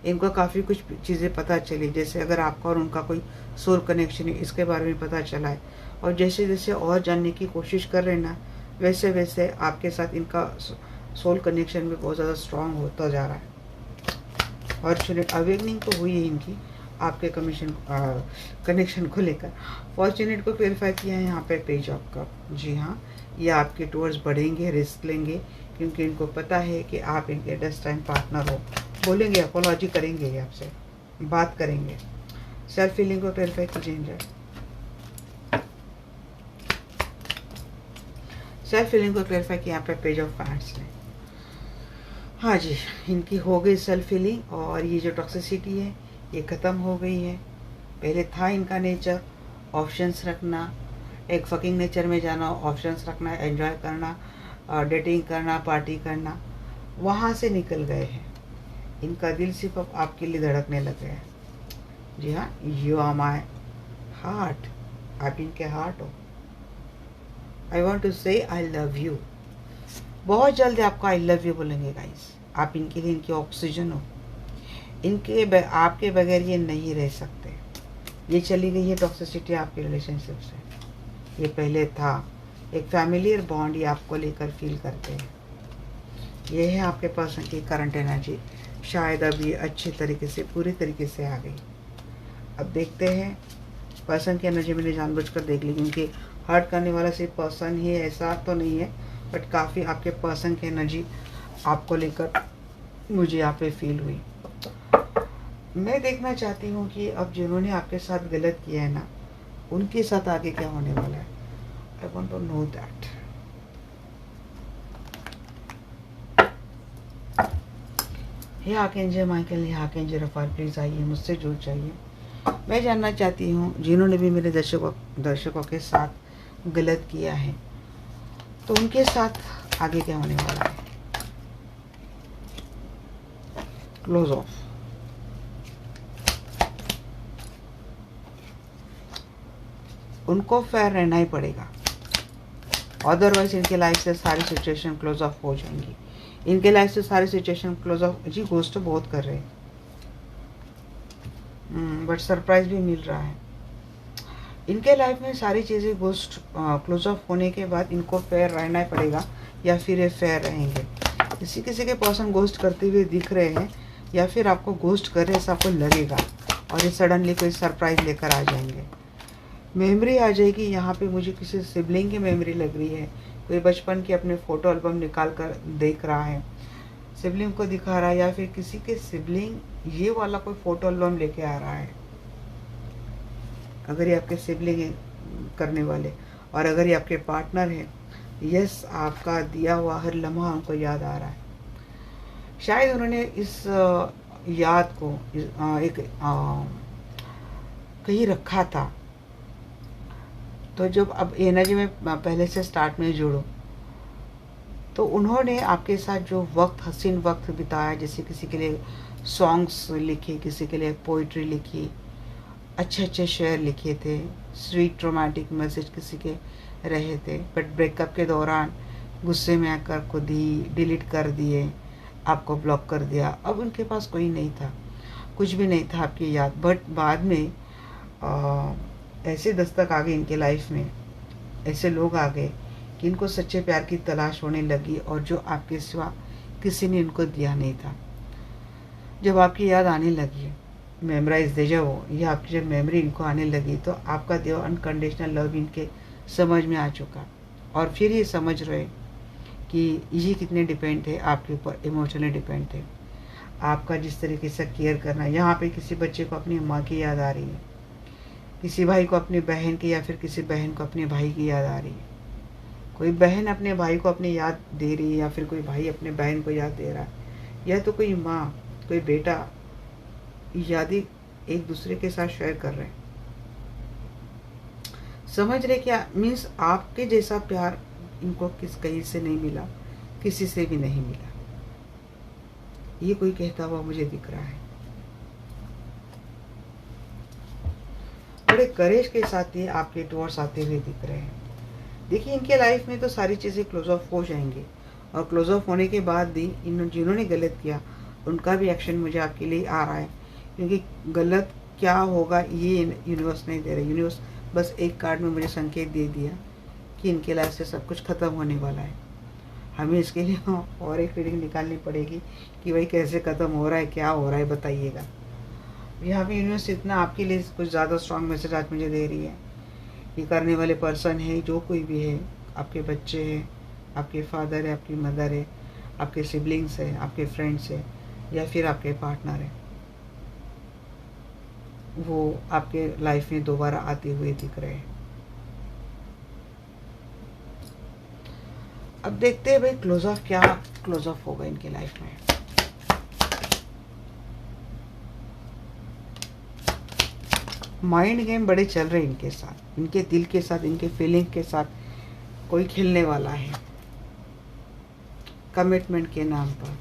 इनको काफ़ी कुछ चीज़ें पता चली। जैसे अगर आपका और उनका कोई सोल कनेक्शन है, इसके बारे में पता चला है, और जैसे जैसे और जानने की कोशिश कर रहे हैं ना, वैसे वैसे आपके साथ इनका सोल कनेक्शन भी बहुत ज़्यादा स्ट्रॉन्ग होता जा रहा है। फॉर्चुनेट अवेकनिंग तो हुई है इनकी आपके कनेक्शन को लेकर। फॉर्चुनेट को क्लेरिफाई किया है यहाँ पे पेज ऑफ कप। जी हाँ, ये आपके टूवर्ड्स बढ़ेंगे, रिस्क लेंगे, क्योंकि इनको पता है कि आप इनके डेस्टाइन पार्टनर हो। बोलेंगे, अपोलॉजी करेंगे, ये आपसे बात करेंगे। सेल्फ फीलिंग को क्लेरिफाई कीजिए। सेल्फ फीलिंग को क्लेरिफाई किया यहाँ पे पेज ऑफ फैंड्स ने। हाँ जी, इनकी हो गई सेल्फ फीलिंग, और ये जो टॉक्सिसिटी है ये ख़त्म हो गई है। पहले था इनका नेचर ऑप्शंस रखना, एक फकिंग नेचर में जाना, ऑप्शंस रखना, एंजॉय करना, डेटिंग करना, पार्टी करना, वहाँ से निकल गए हैं। इनका दिल सिर्फ अब आपके लिए धड़कने लग गया है। जी हाँ, यू आर माई हार्ट, आप इनके हार्ट हो। आई वॉन्ट टू से आई लव यू। बहुत जल्द आपको आई लव यू बोलेंगे गाइस। आप इनके लिए इनकी ऑक्सीजन हो, आपके बगैर ये नहीं रह सकते। ये चली गई है टॉक्सिसिटी आपके रिलेशनशिप से। ये पहले था एक फैमिलियर बॉन्ड, ये आपको लेकर फील करते हैं। ये है आपके पर्सन की करंट एनर्जी। शायद अब ये अच्छे तरीके से, पूरी तरीके से आ गई। अब देखते हैं पर्सन की एनर्जी मैंने जानबूझकर देख ली, क्योंकि हर्ट करने वाला सिर्फ पर्सन ही ऐसा तो नहीं है, बट काफ़ी आपके पर्सन की एनर्जी आपको लेकर मुझे यहाँ पे फील हुई। मैं देखना चाहती हूँ कि अब जिन्होंने आपके साथ गलत किया है ना, उनके साथ आगे क्या होने वाला है। I want to know that. Hey archangel Michael, hey archangel Raphael, please आइए, मुझसे जुड़ जाइए। मैं जानना चाहती हूँ जिन्होंने भी मेरे दर्शकों के साथ गलत किया है, तो उनके साथ आगे क्या होने वाला है। Close of. उनको फेयर रहना ही पड़ेगा, अदरवाइज इनके लाइफ से सारी सिचुएशन क्लोज ऑफ हो जाएंगी। इनके लाइफ से सारी सिचुएशन क्लोज ऑफ, जी घोस्ट तो बहुत कर रहे हैं, बट सरप्राइज भी मिल रहा है। इनके लाइफ में सारी चीज़ें घोस्ट क्लोज ऑफ होने के बाद इनको फेयर रहना ही पड़ेगा, या फिर ये फेयर रहेंगे। किसी किसी के पर्सन घोस्ट करते हुए दिख रहे हैं, या फिर आपको घोस्ट कर रहे ऐसा आपको लगेगा, और ये सडनली कोई सरप्राइज लेकर आ जाएंगे। मेमोरी आ जाएगी यहाँ पे, मुझे किसी सिबलिंग की मेमोरी लग रही है, कोई बचपन की अपने फ़ोटो एल्बम निकाल कर देख रहा है, सिबलिंग को दिखा रहा है, या फिर किसी के सिबलिंग ये वाला कोई फ़ोटो एल्बम लेके आ रहा है, अगर ये आपके सिबलिंग है करने वाले, और अगर ये आपके पार्टनर हैं, यस, आपका दिया हुआ हर लम्हा उनको याद आ रहा है। शायद उन्होंने इस याद को एक कहीं रखा था। तो जब अब एनर्जी में पहले से स्टार्ट में जुड़ो, तो उन्होंने आपके साथ जो वक्त, हसीन वक्त बिताया, जैसे किसी के लिए सॉन्ग्स लिखे, किसी के लिए पोइट्री लिखी, अच्छे अच्छे शेर लिखे थे, स्वीट रोमांटिक मैसेज किसी के रहे थे, बट ब्रेकअप के दौरान गुस्से में आकर खुद ही डिलीट कर दिए, आपको ब्लॉक कर दिया। अब उनके पास कोई नहीं था, कुछ भी नहीं था आपकी याद। बट बाद में ऐसे दस्तक आ गई इनके लाइफ में, ऐसे लोग आ गए कि इनको सच्चे प्यार की तलाश होने लगी, और जो आपके सिवा किसी ने इनको दिया नहीं था। जब आपकी याद आने लगी, मेमोराइज दे जाओ, ये आपकी जब मेमोरी इनको आने लगी, तो आपका दिया अनकंडीशनल लव इनके समझ में आ चुका, और फिर ये समझ रहे कि ये कितने डिपेंड थे आपके ऊपर, इमोशनली डिपेंड थे। आपका जिस तरीके से केयर करना, यहाँ पे किसी बच्चे को अपनी माँ की याद आ रही है, किसी भाई को अपनी बहन की, या फिर किसी बहन को अपने भाई की याद आ रही है, कोई बहन अपने भाई को अपनी याद दे रही है, या फिर कोई भाई अपने बहन को याद दे रहा है, या तो कोई माँ, कोई बेटा यादें एक दूसरे के साथ शेयर कर रहे हैं। समझ रहे क्या मीन्स, आपके जैसा प्यार इनको कहीं से नहीं मिला, किसी से भी नहीं मिला, ये कोई कहता हुआ मुझे दिख रहा है। बड़े करेज के साथ ये आपके टूवर्ड्स आते हुए दिख रहे हैं। देखिए, इनके लाइफ में तो सारी चीज़ें क्लोज ऑफ हो जाएंगी, और क्लोज ऑफ होने के बाद भी जिन्होंने गलत किया उनका भी एक्शन मुझे आपके लिए आ रहा है, क्योंकि गलत क्या होगा ये यूनिवर्स नहीं दे रहा। यूनिवर्स बस एक कार्ड में मुझे संकेत दे दिया कि इनके लाइफ से सब कुछ ख़त्म होने वाला है। हमें इसके लिए और एक रीडिंग निकालनी पड़ेगी कि भाई कैसे ख़त्म हो रहा है, क्या हो रहा है, बताइएगा। यहाँ पे यूनिवर्स इतना आपके लिए कुछ ज़्यादा स्ट्रॉन्ग मैसेज आज मुझे दे रही है। ये करने वाले पर्सन है, जो कोई भी है, आपके बच्चे हैं, आपके फादर है, आपकी मदर है, आपके सिबलिंग्स है, आपके फ्रेंड्स है, या फिर आपके पार्टनर है, वो आपके लाइफ में दोबारा आते हुए दिख रहे हैं। अब देखते हैं भाई क्लोज ऑफ क्या क्लोज ऑफ होगा इनके लाइफ में। माइंड गेम बड़े चल रहे हैं इनके साथ, इनके दिल के साथ, इनके फीलिंग के साथ कोई खेलने वाला है, कमिटमेंट के नाम पर।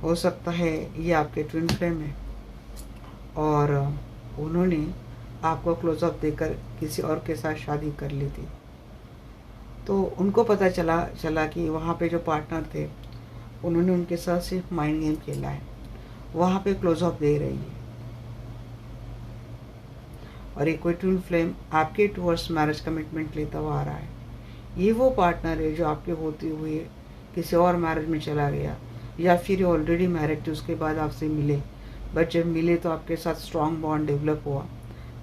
हो सकता है ये आपके ट्विन फ्लेम है, और उन्होंने आपको क्लोज अप देकर किसी और के साथ शादी कर ली थी। तो उनको पता चला कि वहाँ पे जो पार्टनर थे उन्होंने उनके साथ सिर्फ माइंड गेम खेला है, वहाँ पे क्लोज अप दे रही है। और एक कोई ट्विन फ्लेम आपके टूवर्ड्स मैरिज कमिटमेंट लेता हुआ आ रहा है। ये वो पार्टनर है जो आपके होते हुए किसी और मैरिज में चला गया, या फिर ऑलरेडी मैरिड थे, उसके बाद आपसे मिले, बट जब मिले तो आपके साथ स्ट्रॉन्ग बॉन्ड डेवलप हुआ,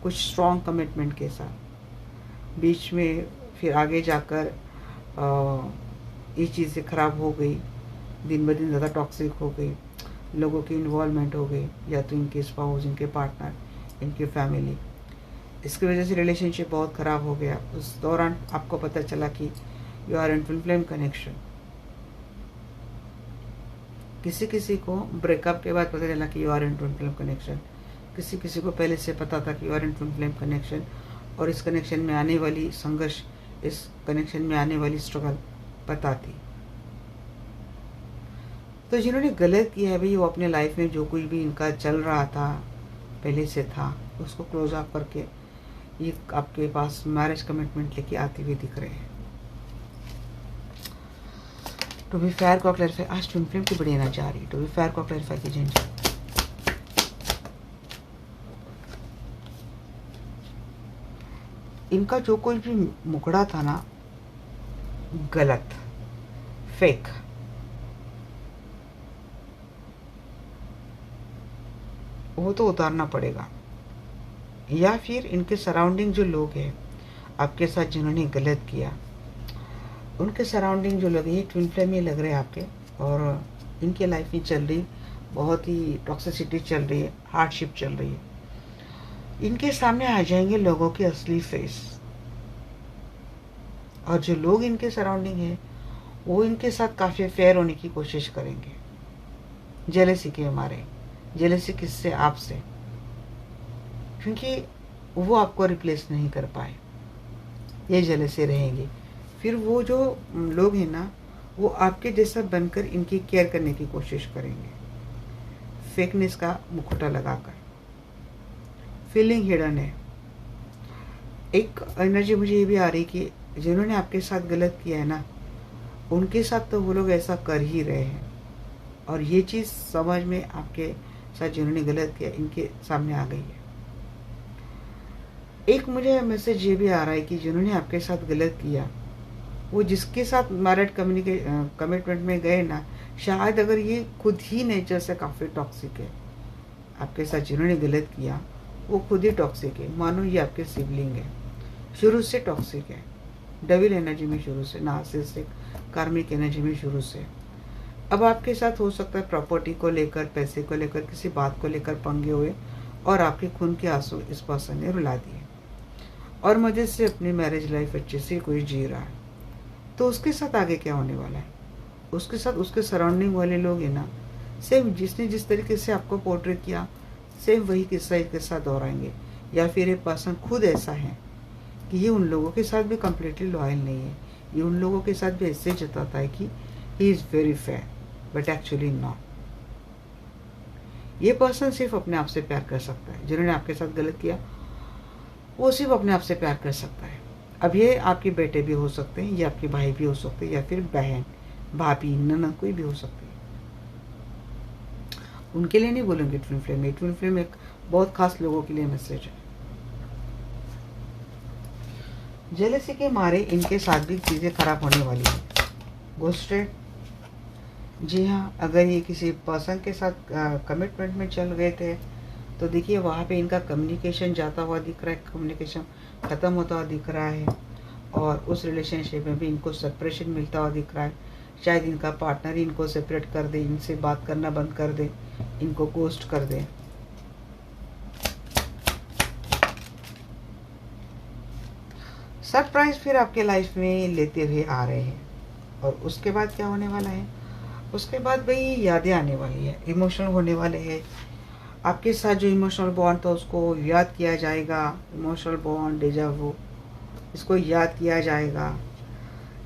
कुछ स्ट्रॉन्ग कमिटमेंट के साथ। बीच में फिर आगे जाकर ये चीज़ें ख़राब हो गई, दिन ब दिन ज़्यादा टॉक्सिक हो गई, लोगों की इन्वॉल्वमेंट हो गई, या तो इनके स्पाउस, इनके पार्टनर, इनकी फैमिली। इसकी वजह से रिलेशनशिप बहुत ख़राब हो गया। उस दौरान आपको पता चला कि you are in twin flame connection. किसी किसी को ब्रेकअप के बाद पता चला कि you are in twin flame connection, किसी किसी को पहले से पता था कि you are in twin flame connection, और इस कनेक्शन में आने वाली संघर्ष, इस कनेक्शन में आने वाली स्ट्रगल पता थी। तो जिन्होंने गलत किया है भाई, वो अपने लाइफ में जो कुछ भी इनका चल रहा था, पहले से था, उसको क्लोज अप करके ये आपके पास मैरिज कमिटमेंट लेके आते हुए दिख रहे हैं। टू बी फेयर को क्लैरिफाई, आज ट्विन फ्लेम की बड़ी एनर्जी आ रही है। टू बी फेयर को क्लैरिफाई कीजिए। इनका जो कोई भी मुकड़ा था ना, गलत, फेक, वो तो उतारना पड़ेगा। या फिर इनके सराउंडिंग जो लोग हैं आपके साथ जिन्होंने गलत किया, उनके सराउंडिंग जो लगे ये ट्विन फ्लेम ही लग रहे हैं आपके, और इनके लाइफ में चल रही बहुत ही टॉक्सिसिटी चल रही है, हार्डशिप चल रही है। इनके सामने आ जाएंगे लोगों के असली फेस, और जो लोग इनके सराउंडिंग है वो इनके साथ काफ़ी फेयर होने की कोशिश करेंगे, जेलसी के मारे। जेलसी किससे? आपसे, क्योंकि वो आपको रिप्लेस नहीं कर पाए, ये जेलसी रहेंगी। फिर वो जो लोग हैं ना, वो आपके जैसा बनकर इनकी केयर करने की कोशिश करेंगे, फेकनेस का मुखौटा लगाकर। फीलिंग हिडन है। एक एनर्जी मुझे ये भी आ रही कि जिन्होंने आपके साथ गलत किया है ना, उनके साथ तो वो लोग ऐसा कर ही रहे हैं, और ये चीज़ समझ में आपके साथ जिन्होंने गलत किया इनके सामने आ गई है। एक मुझे मैसेज ये भी आ रहा है कि जिन्होंने आपके साथ गलत किया, वो जिसके साथ मैरिड कमिटमेंट में गए ना, शायद अगर ये खुद ही नेचर से काफ़ी टॉक्सिक है, आपके साथ जिन्होंने गलत किया वो खुद ही टॉक्सिक है। मानो ये आपके सिबलिंग है, शुरू से टॉक्सिक है, डेविल एनर्जी में शुरू से, नार्सिसिस्टिक कार्मिक एनर्जी में शुरू से। अब आपके साथ हो सकता है प्रॉपर्टी को लेकर, पैसे को लेकर, किसी बात को लेकर पंगे हुए, और आपके खून के आंसू इस पर्सन ने रुला दिए, और मजे से अपनी मैरिज लाइफ अच्छे से कोई जी रहा है। तो उसके साथ आगे क्या होने वाला है? उसके साथ उसके सराउंडिंग वाले लोग हैं ना, सेम जिसने जिस तरीके से आपको पोर्ट्रेट किया, सेम वही किस्सा इसके साथ दोहराएंगे। या फिर एक पर्सन खुद ऐसा है कि ये उन लोगों के साथ भी कम्प्लीटली लॉयल नहीं है, ये उन लोगों के साथ भी ऐसे जताता है कि he is very fair, but actually not. ये पर्सन सिर्फ अपने आप से प्यार कर सकता है, जिन्होंने आपके साथ गलत किया वो सिर्फ अपने आप से प्यार कर सकता है। अब ये आपके बेटे भी हो सकते हैं, या आपके भाई भी हो सकते हैं, या फिर बहन, भाभी, ननद, कोई भी हो सकती है। उनके लिए नहीं बोलूँगी ट्विन फ्लेम। ये ट्विन फ्लेम एक बहुत खास लोगों के लिए मैसेज है। जेलसी के मारे इनके साथ भी चीज़ें खराब होने वाली है। गोस्टेड, जी हाँ, अगर ये किसी पर्सन के साथ कमिटमेंट में चल गए थे, तो देखिए वहाँ पे इनका कम्युनिकेशन जाता हुआ दिख रहा है, कम्युनिकेशन ख़त्म होता हुआ दिख रहा है, और उस रिलेशनशिप में भी इनको सेपरेशन मिलता हुआ दिख रहा है। शायद इनका पार्टनर ही इनको सेपरेट कर दे, इनसे बात करना बंद कर दे, इनको गोस्ट कर दे। सरप्राइज फिर आपके लाइफ में लेते हुए आ रहे हैं, और उसके बाद क्या होने वाला है? उसके बाद भाई यादें आने वाली है, इमोशनल होने वाले हैं। आपके साथ जो इमोशनल बॉन्ड था उसको याद किया जाएगा, इमोशनल बॉन्ड, डेजा वू, इसको याद किया जाएगा।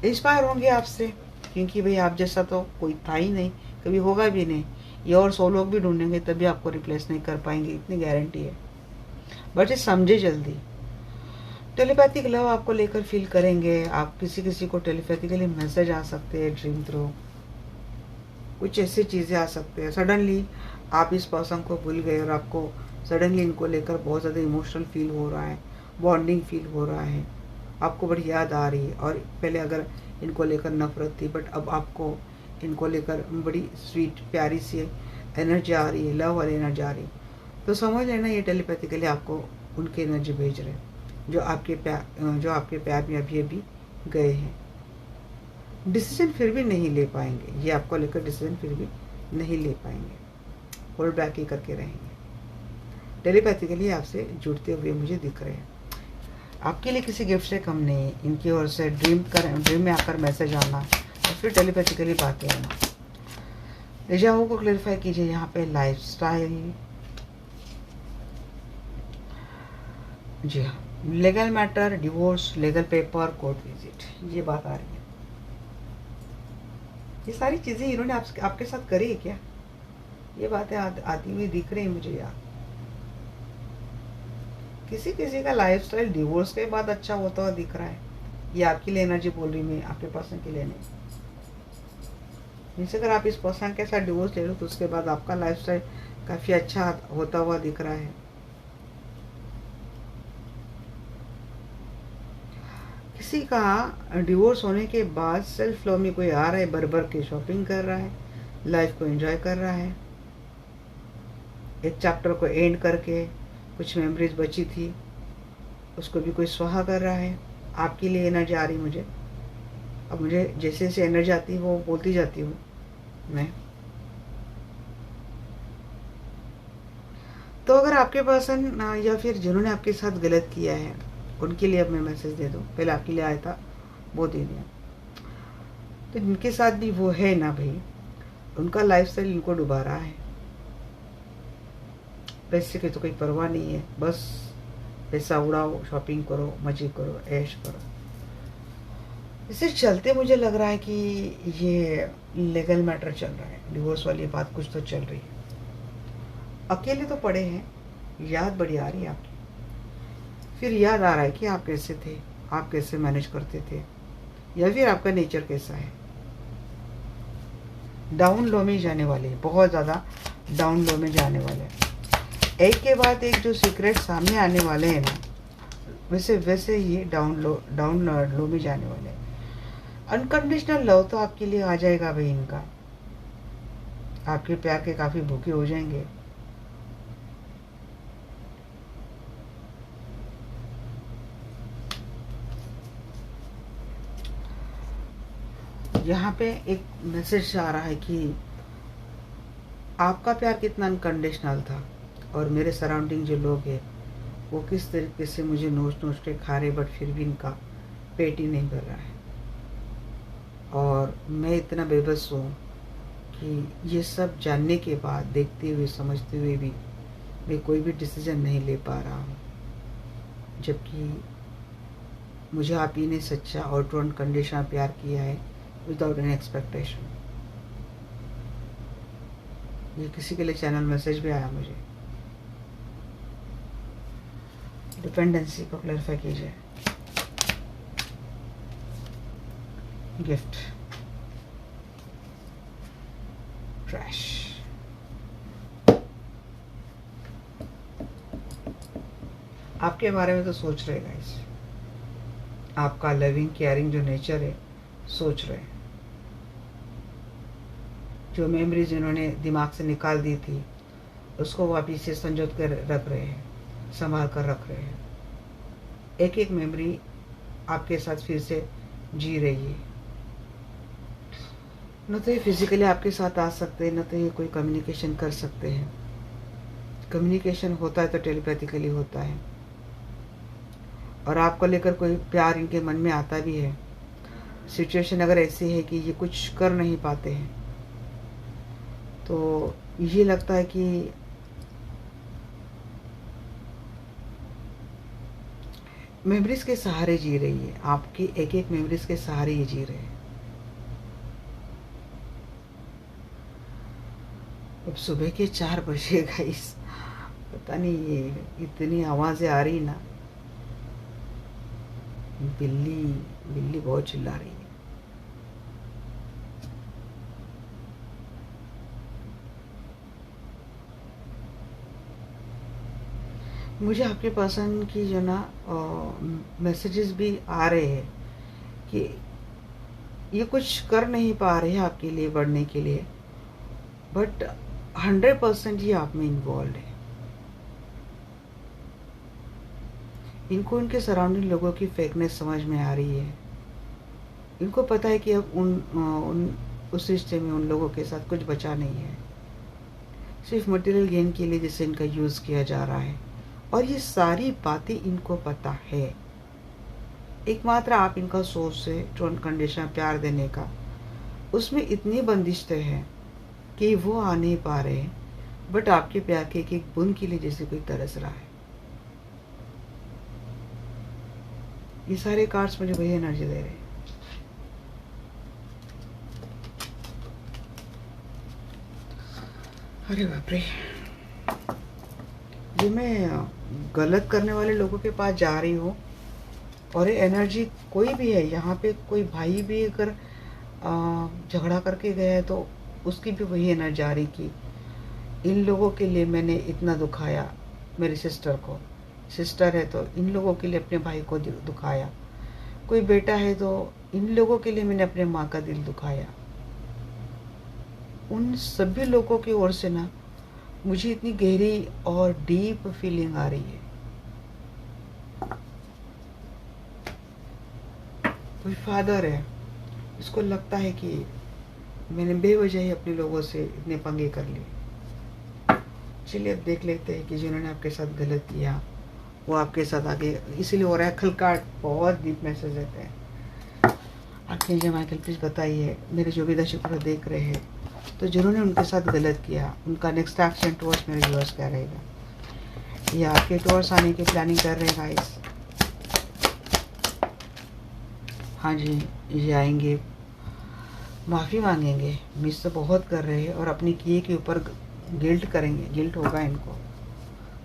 इंस्पायर होंगे आपसे, क्योंकि भाई आप जैसा तो कोई था ही नहीं, कभी होगा भी नहीं। ये और 100 लोग भी ढूंढेंगे तभी आपको रिप्लेस नहीं कर पाएंगे, इतनी गारंटी है। बट ये समझे जल्दी। टेलीपैथिक लव आपको लेकर फील करेंगे। आप किसी किसी को टेलीपैथिकली मैसेज आ सकते हैं, ड्रीम थ्रू कुछ ऐसी चीज़ें आ सकते हैं। सडनली आप इस पर्सन को भूल गए और आपको सडनली इनको लेकर बहुत ज़्यादा इमोशनल फील हो रहा है, बॉन्डिंग फील हो रहा है, आपको बड़ी याद आ रही है। और पहले अगर इनको लेकर नफरत थी, बट अब आपको इनको लेकर बड़ी स्वीट प्यारी सी एनर्जी आ रही है, लव वाली एनर्जी आ रही है। तो समझ लेना ये टेलीपैथिकली आपको उनकी एनर्जी भेज रहे हैं, जो आपके प्यार में अभी अभी गए हैं। डिसीजन फिर भी नहीं ले पाएंगे, ये आपको लेकर डिसीजन फिर भी नहीं ले पाएंगे, होल्ड बैक ही करके रहेंगे। टेलीपैथिकली आपसे जुड़ते हुए मुझे दिख रहे हैं। आपके लिए किसी गिफ्ट से कम नहीं, इनकी ओर से ड्रीम में आकर मैसेज आना, और फिर टेलीपैथिकली बातें आना। डेजावू को क्लेरिफाई कीजिए यहाँ पे। लाइफस्टाइल, जी हाँ, legal matter, divorce, legal paper, court visit, ये बात आ रही है। ये सारी चीज़ें इन्होंने आपके साथ करी है क्या? ये बातें आती हुई दिख रही है मुझे यार। किसी किसी का लाइफस्टाइल डिवोर्स के बाद अच्छा होता हुआ दिख रहा है। ये आपकी लिए एनर्जी बोल रही, मैं आपके पर्सन के लिए नहीं। जैसे अगर आप इस पर्सन के साथ डिवोर्स ले लो तो उसके बाद आपका लाइफस्टाइल काफ़ी अच्छा होता हुआ दिख रहा है। किसी का डिवोर्स होने के बाद सेल्फ लव में कोई आ रहा है, भर के शॉपिंग कर रहा है, लाइफ को एंजॉय कर रहा है, एक चैप्टर को एंड करके कुछ मेमोरीज बची थी उसको भी कोई स्वाहा कर रहा है। आपके लिए एनर्जी आ रही मुझे। अब मुझे जैसे जैसे एनर्जी आती है वो बोलती जाती हूँ मैं। तो अगर आपके पर्सन या फिर जिन्होंने आपके साथ गलत किया है उनके लिए अब मैं मैसेज दे दूँ। पहले आपके लिए आया था, वो दे दिया। तो इनके साथ भी वो है ना भाई, उनका लाइफस्टाइल इनको डुबा रहा है। पैसे की तो कोई परवाह नहीं है, बस पैसा उड़ाओ, शॉपिंग करो, मजे करो, ऐश करो। इसे चलते मुझे लग रहा है कि ये लीगल मैटर चल रहा है, डिवोर्स वाली बात कुछ तो चल रही है। अकेले तो पड़े हैं, याद बड़ी आ रही है आपकी। फिर याद आ रहा है कि आप कैसे थे, आप कैसे मैनेज करते थे, या फिर आपका नेचर कैसा है। डाउन लो में जाने वाले, बहुत ज़्यादा डाउन लो में जाने वाले, एक के बाद एक जो सीक्रेट सामने आने वाले हैं ना, वैसे वैसे ये डाउन लो में जाने वाले हैं। अनकंडीशनल लव तो आपके लिए आ जाएगा भाई इनका, आपके प्यार के काफ़ी भूखे हो जाएंगे। यहाँ पे एक मैसेज आ रहा है कि आपका प्यार कितना अनकंडीशनल था और मेरे सराउंडिंग जो लोग हैं वो किस तरीके से मुझे नोच नोच के खा रहे, बट फिर भी इनका पेट ही नहीं भर रहा है। और मैं इतना बेबस हूँ कि ये सब जानने के बाद, देखते हुए समझते हुए भी मैं कोई भी डिसीजन नहीं ले पा रहा हूँ, जबकि मुझे आप ही ने सच्चा और ट्रू अनकंडीशनल प्यार किया है विदाउट एनी एक्सपेक्टेशन। ये किसी के लिए चैनल मैसेज भी आया मुझे। डिपेंडेंसी को क्लैरिफाई कीजिए। गिफ्ट, ट्रैश, आपके बारे में तो सोच रहे गाइस, आपका लविंग केयरिंग जो नेचर है सोच रहे हैं। जो मेमोरीज इन्होंने दिमाग से निकाल दी थी उसको वापिस से संजो कर रख रहे हैं, संभाल कर रख रहे हैं। एक एक मेमोरी आपके साथ फिर से जी रही है। न तो ये फिजिकली आपके साथ आ सकते हैं, न तो ये कोई कम्युनिकेशन कर सकते हैं। कम्युनिकेशन होता है तो टेलीपैथिकली होता है। और आपको लेकर कोई प्यार इनके मन में आता भी है। सिचुएशन अगर ऐसी है कि ये कुछ कर नहीं पाते हैं तो ये लगता है कि मेमोरीज के सहारे जी रही है, आपकी एक एक मेमोरीज के सहारे ये जी रहे हैं। अब सुबह के 4 बजे गाइस, पता नहीं ये इतनी आवाज़ें आ रही ना, बिल्ली बिल्ली बहुत चिल्ला रही है। मुझे आपके पर्सन की जो ना मैसेजेस भी आ रहे हैं कि ये कुछ कर नहीं पा रहे हैं आपके लिए बढ़ने के लिए, बट 100% ये आप में इन्वॉल्व है। इनको उनके सराउंडिंग लोगों की फेकनेस समझ में आ रही है। इनको पता है कि अब उस रिश्ते में उन लोगों के साथ कुछ बचा नहीं है, सिर्फ मटेरियल गेन के लिए जैसे इनका यूज़ किया जा रहा है। और ये सारी बातें इनको पता है। एकमात्र आप इनका सोर्स है ट्रू अनकंडीशनल प्यार देने का, उसमें इतनी बंदिशें हैं कि वो आ नहीं पा रहे हैं, बट आपके प्यार के एक एक बूंद के लिए जैसे कोई तरस रहा है। ये सारे कार्ड्स मुझे वही एनर्जी दे रहे हैं। अरे बाप रे, ये मैं गलत करने वाले लोगों के पास जा रही हूँ और ये एनर्जी कोई भी है, यहाँ पे कोई भाई भी अगर झगड़ा करके गया है तो उसकी भी वही एनर्जी आ रही कि इन लोगों के लिए मैंने इतना दुखाया, मेरी सिस्टर को, सिस्टर है तो इन लोगों के लिए अपने भाई को दुखाया, कोई बेटा है तो इन लोगों के लिए मैंने अपने माँ का दिल दुखाया। उन सभी लोगों की ओर से ना मुझे इतनी गहरी और डीप फीलिंग आ रही है। कोई फादर है इसको लगता है कि मैंने बेवजह ही अपने लोगों से इतने पंगे कर लिए। चलिए अब देख लेते हैं कि जिन्होंने आपके साथ गलत किया वो आपके साथ आगे इसीलिए हो रहा है। खलकाट बहुत डीप मैसेज देते हैं। आखिर जी माइकल प्लीज़ बताइए, मेरे जो भी दर्शक देख रहे हैं, तो जिन्होंने उनके साथ गलत किया उनका नेक्स्ट एक्शन टुवर्ड्स मेरे व्यूअर्स क्या रहेगा? ये आपके टुवर्ड्स आने की प्लानिंग कर रहे हैं गाइस? हाँ जी, ये आएंगे, माफ़ी मांगेंगे, मिस तो बहुत कर रहे हैं और अपनी किए के ऊपर गिल्ट करेंगे, गिल्ट होगा इनको,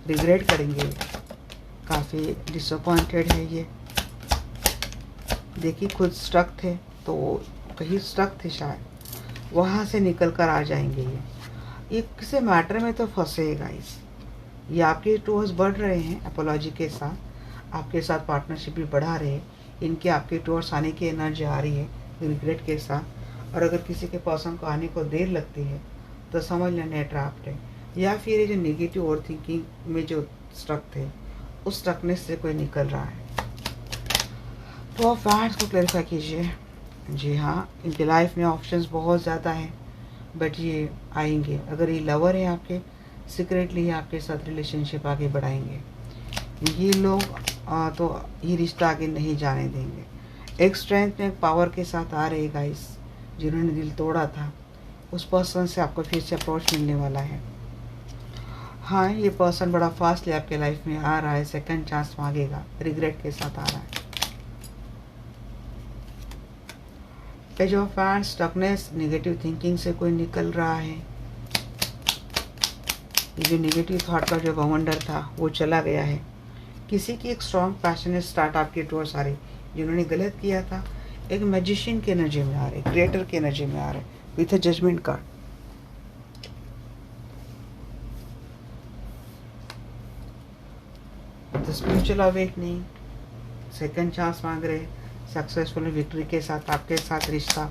रिग्रेट करेंगे। काफ़ी डिसअपॉइंटेड है ये। देखिए खुद स्टक थे, तो कहीं स्टक थे शायद, वहाँ से निकल कर आ जाएंगे ये किसी मैटर में तो फंसे है गाइस। ये आपके टूवर्ड्स बढ़ रहे हैं अपोलॉजी के साथ, आपके साथ पार्टनरशिप भी बढ़ा रहे हैं। इनके आपके टूवर्ड्स आने की एनर्जी आ रही है रिग्रेट के साथ। और अगर किसी के पर्सन को आने को देर लगती है तो समझ लेना ट्रैप्ड है, या फिर ये जो नेगेटिव ओवर थिंकिंग में जो स्ट्रक थे उस स्ट्रकनेस से कोई निकल रहा है। तो आप फैक्ट्स को क्लैरिफाई कीजिए। जी हाँ, इनके लाइफ में ऑप्शंस बहुत ज़्यादा हैं, बट ये आएंगे। अगर ये लवर है आपके, सीक्रेटली आपके साथ रिलेशनशिप आगे बढ़ाएंगे। ये लोग तो ये रिश्ता आगे नहीं जाने देंगे। एक स्ट्रेंथ में, एक पावर के साथ आ रहे गाइस। जिन्होंने दिल तोड़ा था उस पर्सन से आपको फिर से अप्रोच मिलने वाला है। हाँ, ये पर्सन बड़ा फास्टली आपके लाइफ में आ रहा है, सेकंड चांस मांगेगा, रिग्रेट के साथ आ रहा है। Page of hands, stuckness, negative thinking से कोई निकल रहा है। ये जो नेगेटिव थॉट का जो बवंडर था वो चला गया है। किसी की एक स्ट्रॉन्ग पैशनेट स्टार्ट आपके टूवर्ड्स आ रही। जिन्होंने गलत किया था एक मैजिशियन की एनर्जी में आ रहे, क्रिएटर की एनर्जी में आ रहे with a judgement card. The spiritual awakening, second chance मांग रहे, सक्सेसफुल विक्ट्री के साथ आपके साथ रिश्ता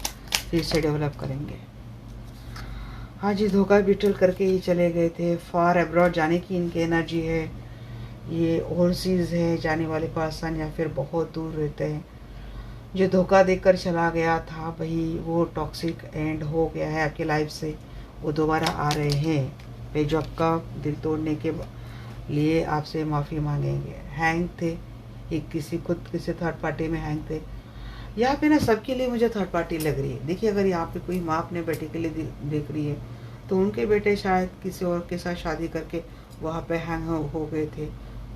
फिर से डेवलप करेंगे। हाँ जी, धोखा बिटल करके ही चले गए थे। फार अब्रॉड जाने की इनकी एनर्जी है। ये ओवरसीज है जाने वाले पर्सन, या फिर बहुत दूर रहते हैं। जो धोखा देकर चला गया था भाई, वो टॉक्सिक एंड हो गया है आपकी लाइफ से। वो दोबारा आ रहे हैं। पेज ऑफ कप, दिल तोड़ने के लिए आपसे माफ़ी मांगेंगे। हैंग थे, एक किसी थर्ड पार्टी में हैंग थे। यहाँ पे ना सबके लिए मुझे थर्ड पार्टी लग रही है। देखिए, अगर यहाँ पे कोई माँ अपने बेटे के लिए देख रही है तो उनके बेटे शायद किसी और के साथ शादी करके वहाँ पे हैंग हो गए थे।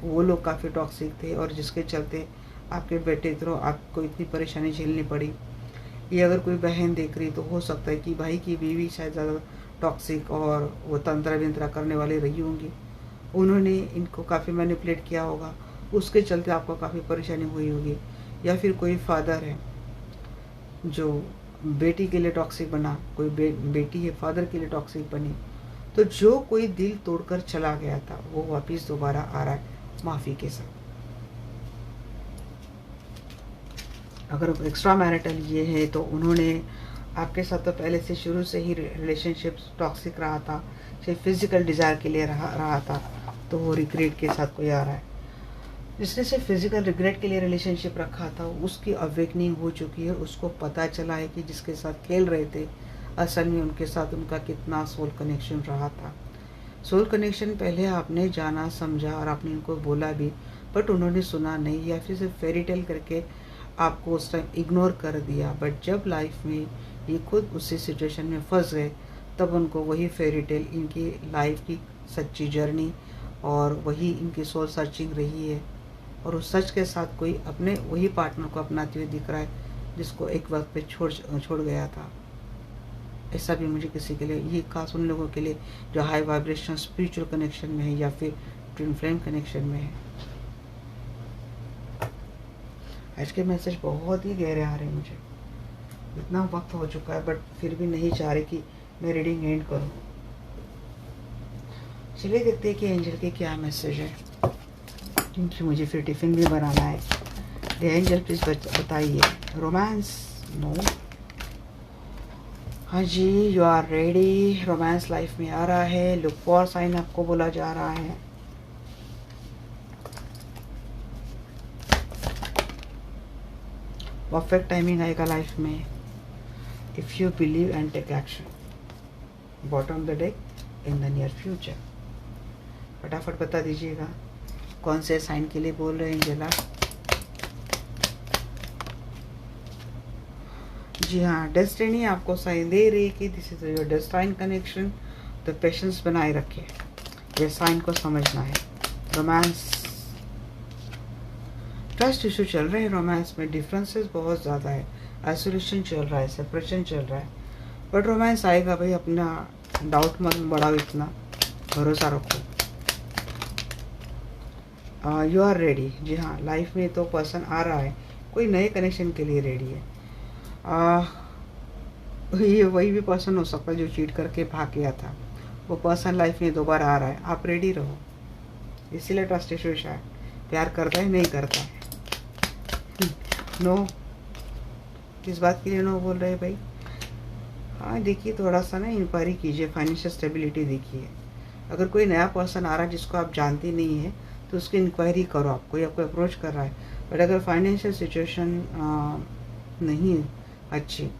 वो लोग काफ़ी टॉक्सिक थे और जिसके चलते आपके बेटे थ्रू आपको इतनी परेशानी झेलनी पड़ी। ये अगर कोई बहन देख रही तो हो सकता है कि भाई की बीवी शायद ज़्यादा टॉक्सिक और वो तंत्रा विंत्रा करने वाली रही होंगी। उन्होंने इनको काफ़ी मैनिपुलेट किया होगा, उसके चलते आपको काफ़ी परेशानी हुई होगी। या फिर कोई फादर है जो बेटी के लिए टॉक्सिक बना, कोई बेटी है फादर के लिए टॉक्सिक बनी। तो जो कोई दिल तोड़कर चला गया था वो वापस दोबारा आ रहा है माफ़ी के साथ। अगर एक्स्ट्रा मैरिटल ये है तो उन्होंने आपके साथ तो पहले से शुरू से ही रिलेशनशिप टॉक्सिक रहा था, सिर्फ फिजिकल डिज़ायर के लिए रहा था। तो वो रिग्रेट के साथ कोई आ रहा है। जिसने सिर्फ फिजिकल रिग्रेट के लिए रिलेशनशिप रखा था उसकी अवेकनिंग हो चुकी है। उसको पता चला है कि जिसके साथ खेल रहे थे असल में उनके साथ उनका कितना सोल कनेक्शन रहा था। सोल कनेक्शन पहले आपने जाना समझा और आपने उनको बोला भी, बट उन्होंने सुना नहीं, या फिर सिर्फ फेरी टेल करके आपको उस टाइम इग्नोर कर दिया। बट जब लाइफ में ये खुद उसी सिचुएशन में फंस गए तब उनको वही फेरी टेल, इनकी लाइफ की सच्ची जर्नी और वही इनकी सोल सर्चिंग रही है। और उस सच के साथ कोई अपने वही पार्टनर को अपनाते हुए दिख रहा है जिसको एक वक्त पे छोड़ गया था। ऐसा भी मुझे किसी के लिए, ये खास उन लोगों के लिए जो हाई वाइब्रेशन स्पिरिचुअल कनेक्शन में है या फिर ट्विन फ्लेम कनेक्शन में है। आज के मैसेज बहुत ही गहरे आ रहे हैं मुझे। इतना वक्त हो चुका है बट फिर भी नहीं चाह रहे कि मैं रीडिंग एंड करूं। चलिए देखते हैं कि एंजल के क्या मैसेज है, क्योंकि मुझे फिर टिफ़िन भी बनाना है। एंजल प्लीज़ बताइए। Romance, no. हाँ जी, you are ready. Romance life में आ रहा है। लुक फॉर साइन आपको बोला जा रहा है। परफेक्ट टाइमिंग आएगा लाइफ में। If you believe and take action, bottom the deck in the near future. फटाफट बता दीजिएगा कौन से साइन के लिए बोल रहे हैं एंजेला। जी हाँ, डेस्टिनी आपको साइन दे रही कि this is your destined connection, तो पेशेंस बनाए रखिए, ये साइन को समझना है। रोमांस, ट्रस्ट इशू चल रहे हैं रोमांस में, डिफरेंसेस बहुत ज़्यादा है, आइसोलेशन चल रहा है, सेपरेशन चल रहा है, बट रोमांस आएगा भाई। अपना डाउट मत बढ़ाओ, इतना भरोसा रखो। You are ready. जी हाँ, लाइफ में तो पर्सन आ रहा है, कोई नए कनेक्शन के लिए रेडी है। ये वही भी पर्सन हो सकता है जो चीट करके भाग गया था, वो पर्सन लाइफ में दोबारा आ रहा है। आप रेडी रहो, इसीलिए ट्रस्ट इशू है। प्यार करता है, नहीं करता है, नो। किस बात के लिए नो बोल रहे हैं भाई? हाँ देखिए, थोड़ा सा ना इंक्वायरी कीजिए, फाइनेंशियल स्टेबिलिटी देखिए। अगर कोई नया पर्सन आ रहा है जिसको आप जानते नहीं है, तो उसकी इंक्वायरी करो। आप कोई आपको अप्रोच कर रहा है, बट अगर फाइनेंशियल सिचुएशन नहीं अच्छी,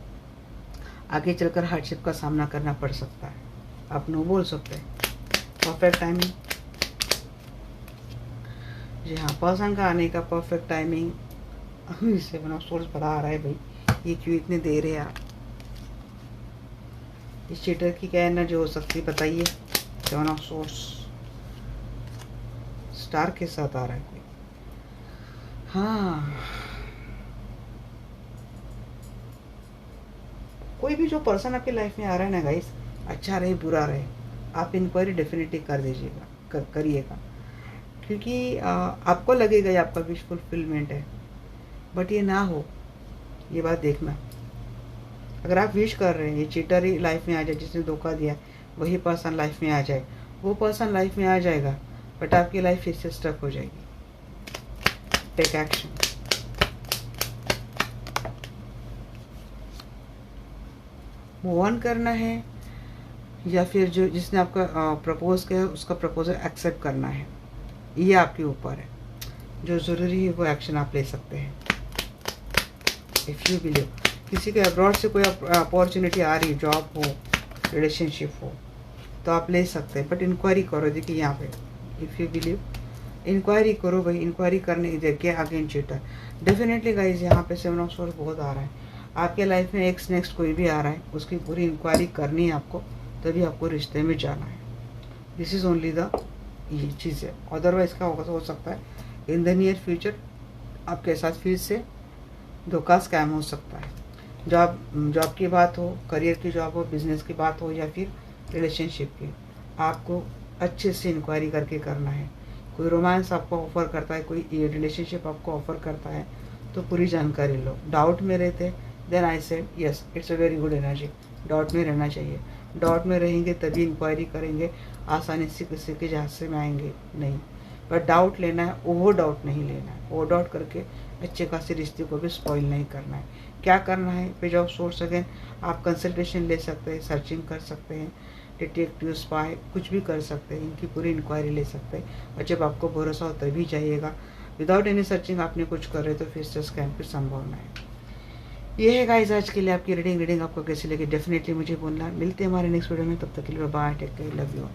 आगे चलकर हार्डशिप का सामना करना पड़ सकता है, आप नो बोल सकते हैं। परफेक्ट टाइमिंग, जी हाँ, पर्सन का आने का परफेक्ट टाइमिंग। इससे बना सोर्स बड़ा आ रहा है भाई, ये क्यों इतने दे रहे हैं आप? इस चीटर की क्या एनर्जी हो सकती है बताइए? सेवन ऑफ सोर्स स्टार के साथ आ रहा है कोई। हाँ, कोई भी जो पर्सन आपकी लाइफ में आ रहा है ना गाइस, अच्छा रहे बुरा रहे, आप इंक्वायरी डेफिनेटली कर दीजिएगा, करिएगा, क्योंकि आपको लगेगा ये आपका विश फुलफिलमेंट है, बट ये ना हो, ये बात देखना। अगर आप विश कर रहे हैं ये चीटर ही लाइफ में आ जाए, जिसने धोखा दिया वही पर्सन लाइफ में आ जाए, वो पर्सन लाइफ में आ जाएगा, बट आपकी लाइफ फिर से स्टक हो जाएगी। Take action. मूव ऑन करना है, या फिर जो जिसने आपका प्रपोज किया उसका प्रपोजल एक्सेप्ट करना है, ये आपके ऊपर है। जो ज़रूरी है वो एक्शन आप ले सकते हैं। इफ़ यू बिलीव, किसी के अब्रॉड से कोई अपॉर्चुनिटी आ रही, जॉब हो, रिलेशनशिप हो, तो आप ले सकते हैं, बट इंक्वायरी करो। देखिए यहाँ पे इफ़ यू बिलीव, इंक्वायरी करो भाई। इंक्वायरी करने की देखिए अगेन चीटर डेफिनेटली गाइज, यहाँ पे सेवन ऑफ सोर्स बहुत आ रहा है। आपके लाइफ में एक्स नेक्स्ट कोई भी आ रहा है, उसकी पूरी इंक्वायरी करनी है आपको, तभी आपको रिश्ते में जाना है। दिस इज़ ओनली द ये चीज़ है। अदरवाइज का हो सकता है इन द नियर फ्यूचर आपके साथ फिर से धोखा स्कैम हो सकता है। जॉब की बात हो, करियर की जॉब हो, बिजनेस की बात हो, या फिर रिलेशनशिप की, आपको अच्छे से इंक्वायरी करके करना है। कोई रोमांस आपको ऑफर करता है, कोई रिलेशनशिप आपको ऑफर करता है, तो पूरी जानकारी लो। डाउट में रहते then I said yes, it's a very good energy. Doubt में रहना चाहिए, डाउट में रहेंगे तभी इंक्वायरी करेंगे, आसानी से किसी के झांसे में आएंगे नहीं। बट डाउट लेना है, ओवर डाउट नहीं लेना है। ओवर डाउट करके अच्छे खासे रिश्ते को भी स्पॉइल नहीं करना है। क्या करना है, पेज ऑफ सोर्स अगेन आप कंसल्टेशन ले सकते हैं, सर्चिंग कर सकते हैं, डिटेक्टिव स्पाई कुछ भी कर सकते हैं, इनकी पूरी इंक्वायरी ले सकते हैं। और जब आपको भरोसा हो तभी जाइएगा। विदाउट एनी सर्चिंग आपने कुछ कर रहे तो फिर से स्कैम की संभावना है। ये है गाइस आज के लिए आपकी रीडिंग आपको कैसी लगी डेफिनेटली मुझे बोलना। मिलते हैं हमारे नेक्स्ट वीडियो में, तब तक के लिए bye, take care, love you all.